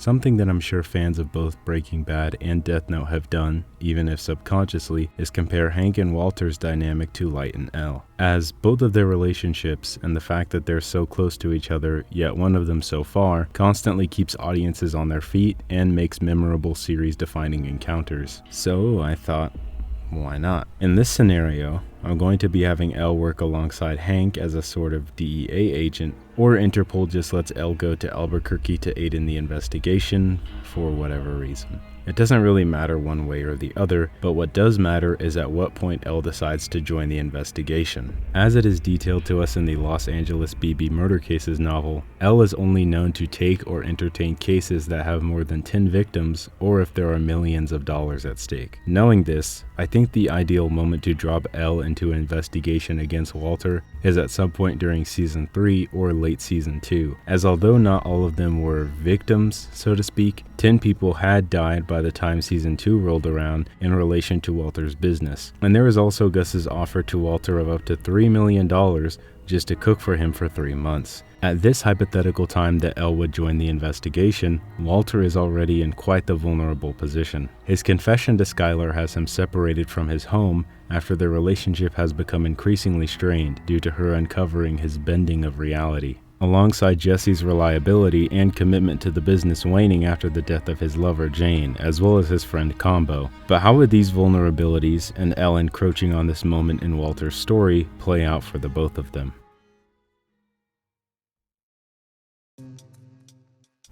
Something that I'm sure fans of both Breaking Bad and Death Note have done, even if subconsciously, is compare Hank and Walter's dynamic to Light and El, as both of their relationships and the fact that they're so close to each other, yet one of them so far, constantly keeps audiences on their feet and makes memorable series-defining encounters. So I thought, why not? In this scenario, I'm going to be having El work alongside Hank as a sort of DEA agent, or Interpol just lets El go to Albuquerque to aid in the investigation for whatever reason. It doesn't really matter one way or the other, but what does matter is at what point El decides to join the investigation. As it is detailed to us in the Los Angeles BB Murder Cases novel, El is only known to take or entertain cases that have more than 10 victims or if there are millions of dollars at stake. Knowing this, I think the ideal moment to drop El into an investigation against Walter is at some point during Season 3 or late Season 2, as although not all of them were victims, so to speak, 10 people had died by the time Season 2 rolled around in relation to Walter's business. And there is also Gus's offer to Walter of up to $3 million just to cook for him for 3 months. At this hypothetical time that El would join the investigation, Walter is already in quite the vulnerable position. His confession to Skylar has him separated from his home after their relationship has become increasingly strained due to her uncovering his bending of reality, alongside Jesse's reliability and commitment to the business waning after the death of his lover Jane, as well as his friend Combo. But how would these vulnerabilities and El encroaching on this moment in Walter's story play out for the both of them?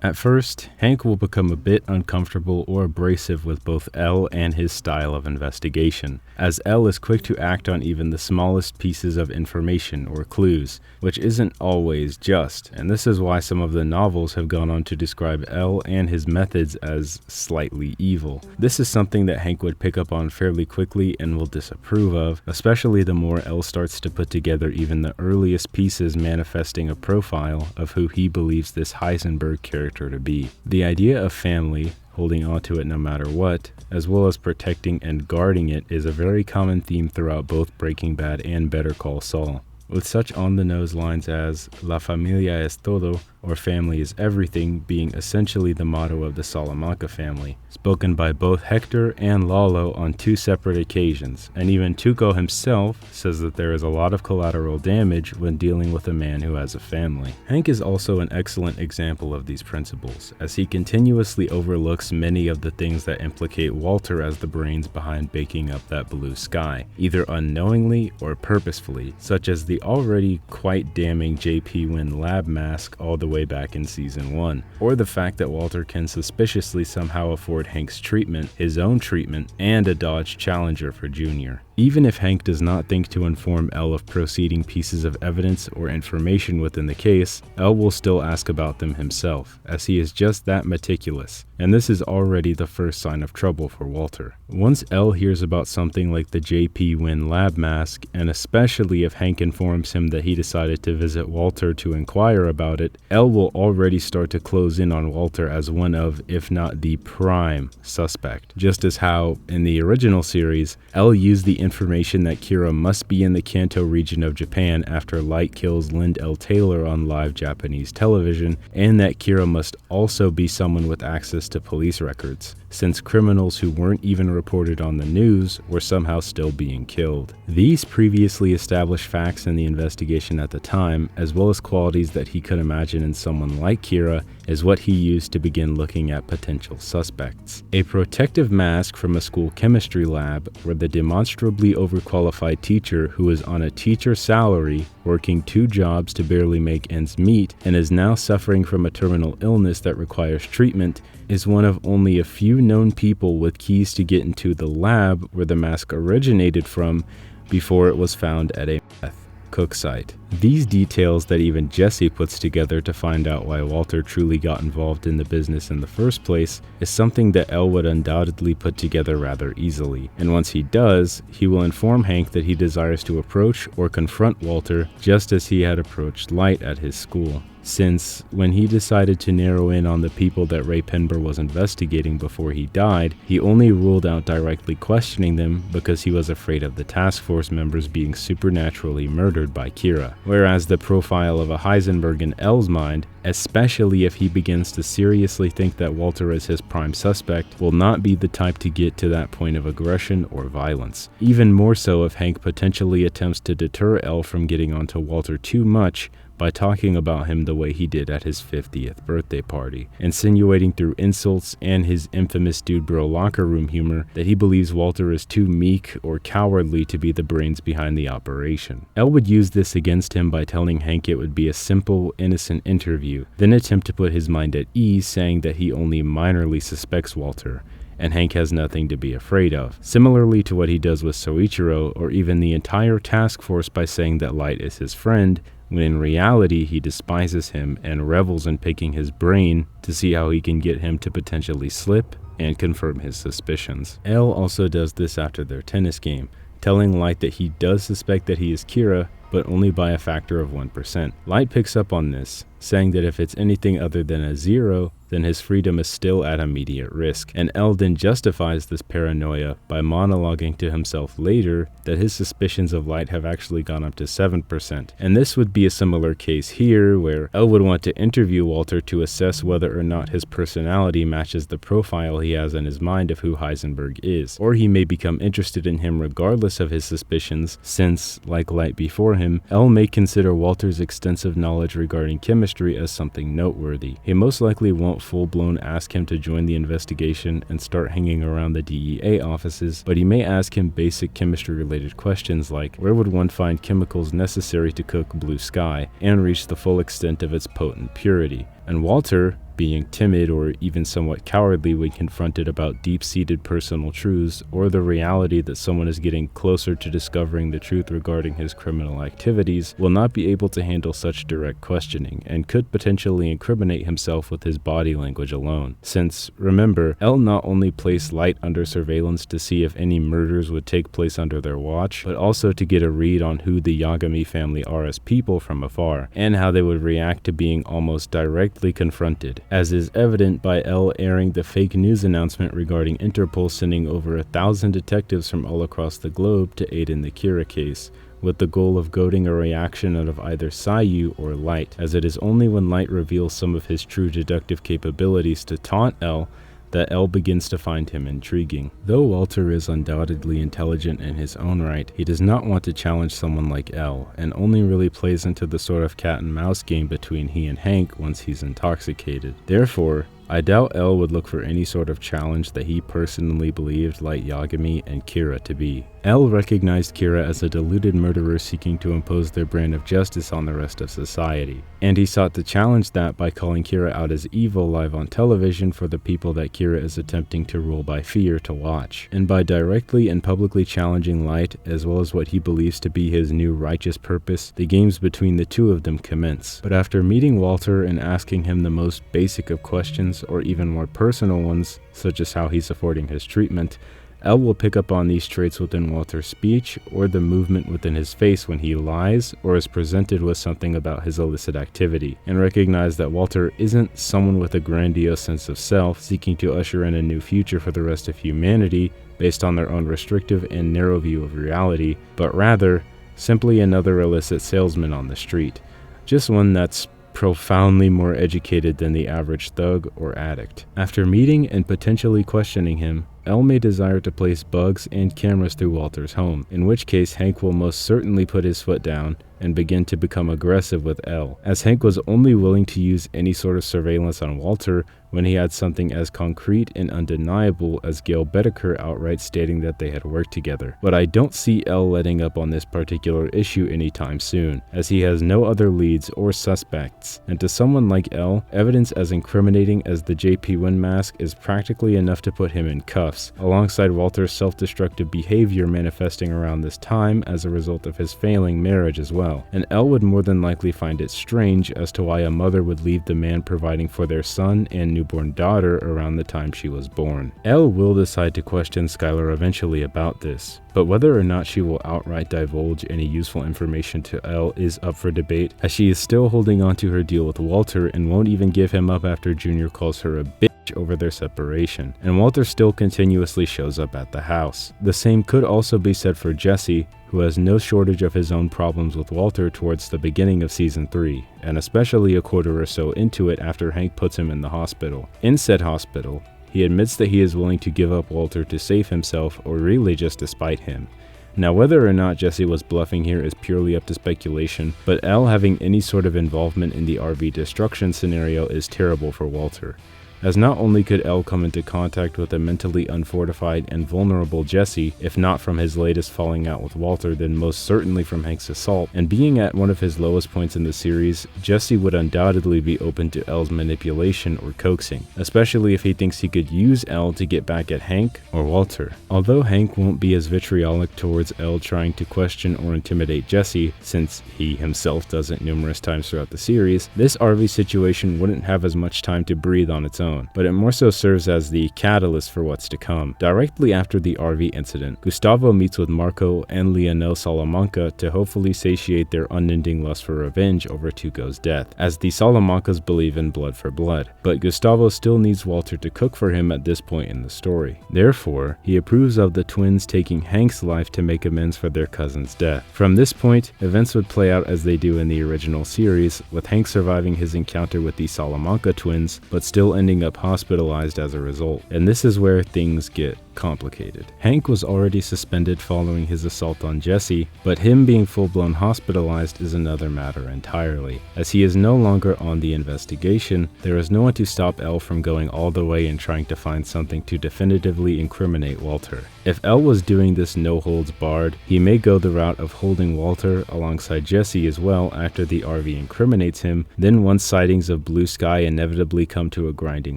At first, Hank will become a bit uncomfortable or abrasive with both El and his style of investigation, as El is quick to act on even the smallest pieces of information or clues, which isn't always just, and this is why some of the novels have gone on to describe El and his methods as slightly evil. This is something that Hank would pick up on fairly quickly and will disapprove of, especially the more El starts to put together even the earliest pieces manifesting a profile of who he believes this Heisenberg character to be. The idea of family, holding on to it no matter what, as well as protecting and guarding it, is a very common theme throughout both Breaking Bad and Better Call Saul, with such on-the-nose lines as La familia es todo, or family is everything, being essentially the motto of the Salamanca family, spoken by both Hector and Lalo on 2 separate occasions, and even Tuco himself says that there is a lot of collateral damage when dealing with a man who has a family. Hank is also an excellent example of these principles, as he continuously overlooks many of the things that implicate Walter as the brains behind baking up that blue sky, either unknowingly or purposefully, such as the already quite damning JP Wynn lab mask all the way back in Season 1, or the fact that Walter can suspiciously somehow afford Hank's treatment, his own treatment, and a Dodge Challenger for Junior. Even if Hank does not think to inform El of proceeding pieces of evidence or information within the case, El will still ask about them himself, as he is just that meticulous, and this is already the first sign of trouble for Walter. Once El hears about something like the JP Wynn lab mask, and especially if Hank informs him that he decided to visit Walter to inquire about it, El will already start to close in on Walter as one of, if not the prime, suspect. Just as how, in the original series, El used the information that Kira must be in the Kanto region of Japan after Light kills Lind L. Taylor on live Japanese television, and that Kira must also be someone with access to police records, since criminals who weren't even reported on the news were somehow still being killed. These previously established facts in the investigation at the time, as well as qualities that he could imagine in someone like Kira, is what he used to begin looking at potential suspects. A protective mask from a school chemistry lab where the demonstrably overqualified teacher who is on a teacher salary, working 2 jobs to barely make ends meet, and is now suffering from a terminal illness that requires treatment, is one of only a few known people with keys to get into the lab where the mask originated from before it was found at a meth cook site. These details that even Jesse puts together to find out why Walter truly got involved in the business in the first place is something that El would undoubtedly put together rather easily, and once he does, he will inform Hank that he desires to approach or confront Walter just as he had approached Light at his school. since when he decided to narrow in on the people that Ray Penber was investigating before he died, he only ruled out directly questioning them because he was afraid of the task force members being supernaturally murdered by Kira. Whereas the profile of a Heisenberg in L's mind, especially if he begins to seriously think that Walter is his prime suspect, will not be the type to get to that point of aggression or violence. Even more so if Hank potentially attempts to deter L from getting onto Walter too much by talking about him the way he did at his 50th birthday party, insinuating through insults and his infamous dude bro locker room humor that he believes Walter is too meek or cowardly to be the brains behind the operation. L would use this against him by telling Hank it would be a simple, innocent interview, then attempt to put his mind at ease, saying that he only minorly suspects Walter, and Hank has nothing to be afraid of, similarly to what he does with Soichiro or even the entire task force by saying that Light is his friend, when in reality he despises him and revels in picking his brain to see how he can get him to potentially slip and confirm his suspicions. L also does this after their tennis game, telling Light that he does suspect that he is Kira, but only by a factor of 1%. Light picks up on this, saying that if it's anything other than a 0, then his freedom is still at immediate risk, and L then justifies this paranoia by monologuing to himself later that his suspicions of Light have actually gone up to 7%. And this would be a similar case here, where L would want to interview Walter to assess whether or not his personality matches the profile he has in his mind of who Heisenberg is, or he may become interested in him regardless of his suspicions, since, like Light before him, L may consider Walter's extensive knowledge regarding chemistry as something noteworthy. He most likely won't full-blown ask him to join the investigation and start hanging around the DEA offices, but he may ask him basic chemistry-related questions like, where would one find chemicals necessary to cook blue sky and reach the full extent of its potent purity? And Walter, being timid or even somewhat cowardly when confronted about deep-seated personal truths or the reality that someone is getting closer to discovering the truth regarding his criminal activities, will not be able to handle such direct questioning and could potentially incriminate himself with his body language alone. Since, remember, L not only placed Light under surveillance to see if any murders would take place under their watch, but also to get a read on who the Yagami family are as people from afar, and how they would react to being almost directly confronted, as is evident by L airing the fake news announcement regarding Interpol sending over 1,000 detectives from all across the globe to aid in the Kira case, with the goal of goading a reaction out of either Sayu or Light, as it is only when Light reveals some of his true deductive capabilities to taunt L that L begins to find him intriguing. Though Walter is undoubtedly intelligent in his own right, he does not want to challenge someone like L, and only really plays into the sort of cat and mouse game between he and Hank once he's intoxicated. Therefore, I doubt L would look for any sort of challenge that he personally believed Light Yagami and Kira to be. L recognized Kira as a deluded murderer seeking to impose their brand of justice on the rest of society, and he sought to challenge that by calling Kira out as evil live on television for the people that Kira is attempting to rule by fear to watch, and by directly and publicly challenging Light as well as what he believes to be his new righteous purpose, the games between the two of them commence. But after meeting Walter and asking him the most basic of questions, or even more personal ones, such as how he's affording his treatment, L will pick up on these traits within Walter's speech or the movement within his face when he lies or is presented with something about his illicit activity, and recognize that Walter isn't someone with a grandiose sense of self seeking to usher in a new future for the rest of humanity based on their own restrictive and narrow view of reality, but rather simply another illicit salesman on the street, just one that's profoundly more educated than the average thug or addict. After meeting and potentially questioning him, L may desire to place bugs and cameras through Walter's home, in which case Hank will most certainly put his foot down and begin to become aggressive with L, as Hank was only willing to use any sort of surveillance on Walter when he had something as concrete and undeniable as Gail Bedecker outright stating that they had worked together. But I don't see L letting up on this particular issue anytime soon, as he has no other leads or suspects, and to someone like L, evidence as incriminating as the JP Wynn mask is practically enough to put him in cuffs, alongside Walter's self-destructive behavior manifesting around this time as a result of his failing marriage as well. And Elle would more than likely find it strange as to why a mother would leave the man providing for their son and new newborn daughter around the time she was born. Elle will decide to question Skylar eventually about this, but whether or not she will outright divulge any useful information to Elle is up for debate, as she is still holding on to her deal with Walter and won't even give him up after Junior calls her a bitch over their separation, and Walter still continuously shows up at the house. The same could also be said for Jesse, who has no shortage of his own problems with Walter towards the beginning of season 3, and especially a quarter or so into it after Hank puts him in the hospital. In said hospital, he admits that he is willing to give up Walter to save himself, or really just to spite him. Now, whether or not Jesse was bluffing here is purely up to speculation, but Elle having any sort of involvement in the RV destruction scenario is terrible for Walter, as not only could Elle come into contact with a mentally unfortified and vulnerable Jesse, if not from his latest falling out with Walter, then most certainly from Hank's assault, and being at one of his lowest points in the series, Jesse would undoubtedly be open to Elle's manipulation or coaxing, especially if he thinks he could use Elle to get back at Hank or Walter. Although Hank won't be as vitriolic towards Elle trying to question or intimidate Jesse, since he himself does it numerous times throughout the series, this RV situation wouldn't have as much time to breathe on its own, but it more so serves as the catalyst for what's to come. Directly after the RV incident, Gustavo meets with Marco and Leonel Salamanca to hopefully satiate their unending lust for revenge over Tuco's death, as the Salamancas believe in blood for blood, but Gustavo still needs Walter to cook for him at this point in the story. Therefore, he approves of the twins taking Hank's life to make amends for their cousin's death. From this point, events would play out as they do in the original series, with Hank surviving his encounter with the Salamanca twins, but still ending up hospitalized as a result. And this is where things get complicated. Hank was already suspended following his assault on Jesse, but him being full-blown hospitalized is another matter entirely. As he is no longer on the investigation, there is no one to stop Elle from going all the way and trying to find something to definitively incriminate Walter. If Elle was doing this no holds barred, he may go the route of holding Walter alongside Jesse as well after the RV incriminates him. Then once sightings of Blue Sky inevitably come to a grinding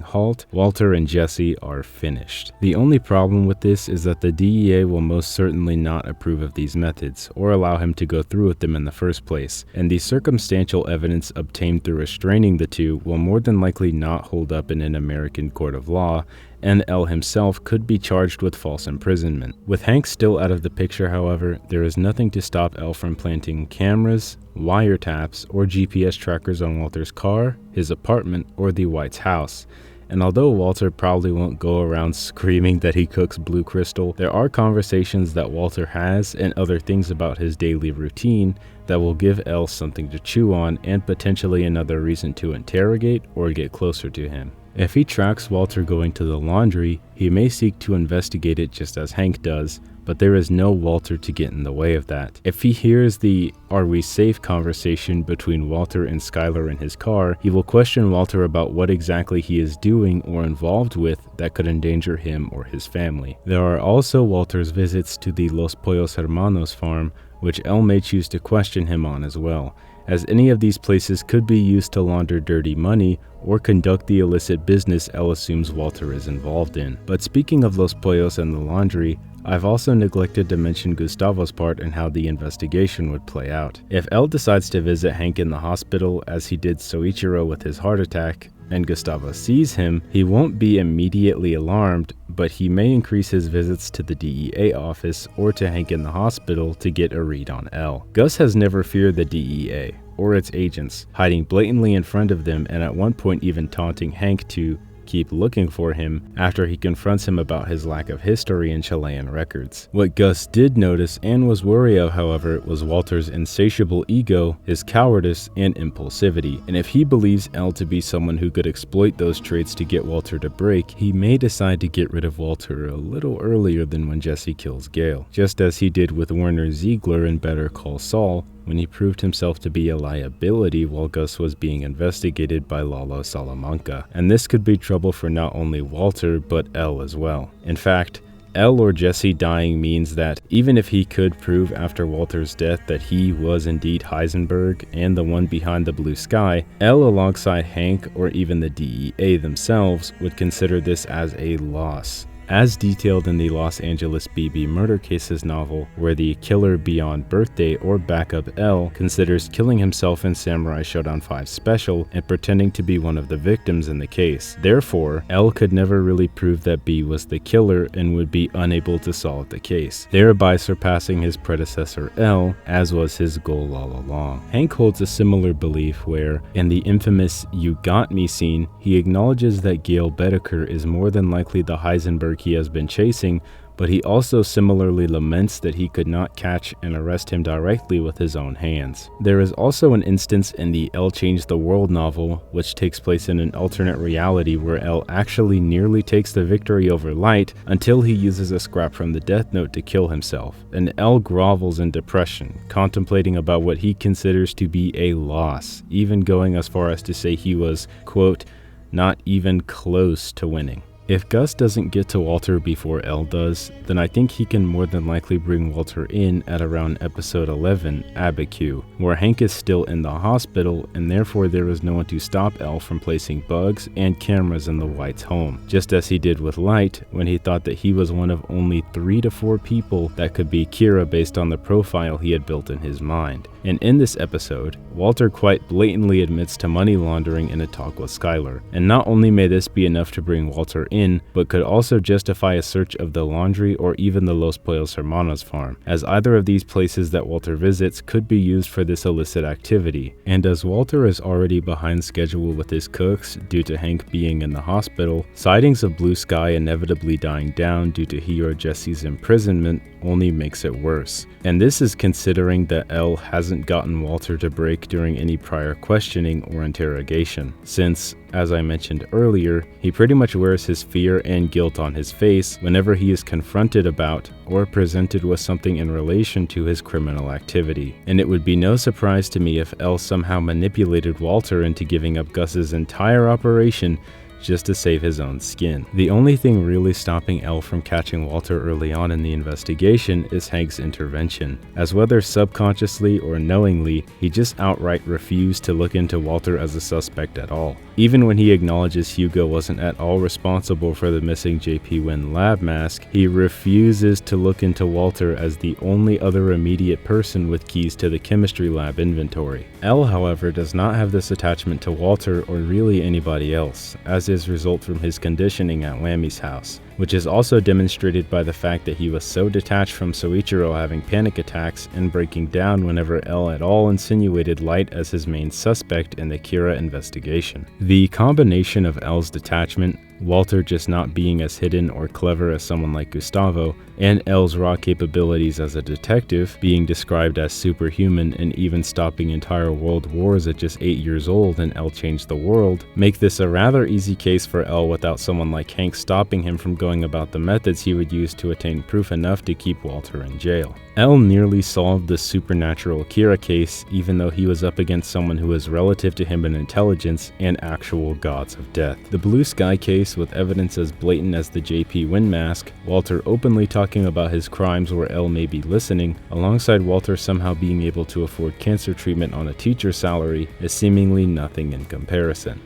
halt, Walter and Jesse are finished. The only problem with this is that the DEA will most certainly not approve of these methods or allow him to go through with them in the first place, and the circumstantial evidence obtained through restraining the two will more than likely not hold up in an American court of law, and Elle himself could be charged with false imprisonment. With Hank still out of the picture, however, there is nothing to stop Elle from planting cameras, wiretaps, or GPS trackers on Walter's car, his apartment, or the White's house. And although Walter probably won't go around screaming that he cooks blue crystal, there are conversations that Walter has and other things about his daily routine that will give Elle something to chew on and potentially another reason to interrogate or get closer to him. If he tracks Walter going to the laundry, he may seek to investigate it just as Hank does, but there is no Walter to get in the way of that. If he hears the "are we safe" conversation between Walter and Skylar in his car, he will question Walter about what exactly he is doing or involved with that could endanger him or his family. There are also Walter's visits to the Los Pollos Hermanos farm, which Elle may choose to question him on as well, as any of these places could be used to launder dirty money or conduct the illicit business Elle assumes Walter is involved in. But speaking of Los Pollos and the laundry, I've also neglected to mention Gustavo's part and how the investigation would play out. If Elle decides to visit Hank in the hospital, as he did Soichiro with his heart attack, and Gustavo sees him, he won't be immediately alarmed, but he may increase his visits to the DEA office or to Hank in the hospital to get a read on Elle. Gus has never feared the DEA or its agents, hiding blatantly in front of them and at one point even taunting Hank to keep looking for him after he confronts him about his lack of history in Chilean records. What Gus did notice and was wary of, however, was Walter's insatiable ego, his cowardice, and impulsivity, and if he believes Elle to be someone who could exploit those traits to get Walter to break, he may decide to get rid of Walter a little earlier than when Jesse kills Gale, just as he did with Werner Ziegler in Better Call Saul, when he proved himself to be a liability while Gus was being investigated by Lalo Salamanca. And this could be trouble for not only Walter, but Elle as well. In fact, Elle or Jesse dying means that even if he could prove after Walter's death that he was indeed Heisenberg and the one behind the Blue Sky, Elle alongside Hank or even the DEA themselves would consider this as a loss. as detailed in the Los Angeles BB Murder Cases novel, where the killer beyond birthday or backup L considers killing himself in Samurai Shodown 5 Special and pretending to be one of the victims in the case. Therefore, L could never really prove that B was the killer and would be unable to solve the case, thereby surpassing his predecessor L, as was his goal all along. Hank holds a similar belief where, in the infamous "You Got Me" scene, he acknowledges that Gail Bedecker is more than likely the Heisenberg he has been chasing, but he also similarly laments that he could not catch and arrest him directly with his own hands. There is also an instance in the L Changed the World novel, which takes place in an alternate reality where L actually nearly takes the victory over Light until he uses a scrap from the Death Note to kill himself, and L grovels in depression, contemplating about what he considers to be a loss, even going as far as to say he was, quote, not even close to winning. If Gus doesn't get to Walter before L does, then I think he can more than likely bring Walter in at around episode 11, Abiquiu, where Hank is still in the hospital and therefore there is no one to stop L from placing bugs and cameras in the White's home, just as he did with Light when he thought that he was one of only 3 to 4 people that could be Kira based on the profile he had built in his mind. And in this episode, Walter quite blatantly admits to money laundering in a talk with Skylar, and not only may this be enough to bring Walter in, but could also justify a search of the laundry or even the Los Pollos Hermanos farm, as either of these places that Walter visits could be used for this illicit activity. And as Walter is already behind schedule with his cooks due to Hank being in the hospital, sightings of Blue Sky inevitably dying down due to he or Jesse's imprisonment only makes it worse. And this is considering that L hasn't gotten Walter to break during any prior questioning or interrogation, since, as I mentioned earlier, he pretty much wears his fear and guilt on his face whenever he is confronted about or presented with something in relation to his criminal activity. And it would be no surprise to me if L somehow manipulated Walter into giving up Gus's entire operation just to save his own skin. The only thing really stopping L from catching Walter early on in the investigation is Hank's intervention, as whether subconsciously or knowingly, he just outright refused to look into Walter as a suspect at all. Even when he acknowledges Hugo wasn't at all responsible for the missing JP Wynn lab mask, he refuses to look into Walter as the only other immediate person with keys to the chemistry lab inventory. L, however, does not have this attachment to Walter or really anybody else, as is result from his conditioning at Lammy's house, which is also demonstrated by the fact that he was so detached from Soichiro having panic attacks and breaking down whenever L at all insinuated Light as his main suspect in the Kira investigation. The combination of L's detachment, Walter just not being as hidden or clever as someone like Gustavo, and L's raw capabilities as a detective, being described as superhuman and even stopping entire world wars at just 8 years old in L Changed the World, make this a rather easy case for L without someone like Hank stopping him from going about the methods he would use to attain proof enough to keep Walter in jail. L nearly solved the supernatural Kira case even though he was up against someone who was relative to him in intelligence and actual gods of death. The Blue Sky case, with evidence as blatant as the JP Wynn mask, Walter openly talking about his crimes where L may be listening, alongside Walter somehow being able to afford cancer treatment on a teacher's salary, is seemingly nothing in comparison.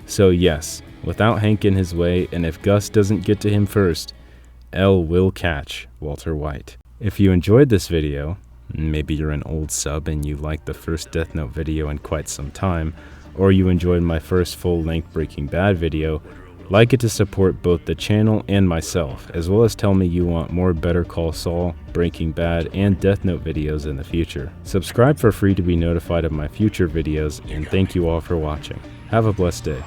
So yes, without Hank in his way, and if Gus doesn't get to him first, L will catch Walter White. If you enjoyed this video, maybe you're an old sub and you liked the first Death Note video in quite some time, or you enjoyed my first full-length Breaking Bad video, like it to support both the channel and myself, as well as tell me you want more Better Call Saul, Breaking Bad, and Death Note videos in the future. Subscribe for free to be notified of my future videos, and thank you all for watching. Have a blessed day.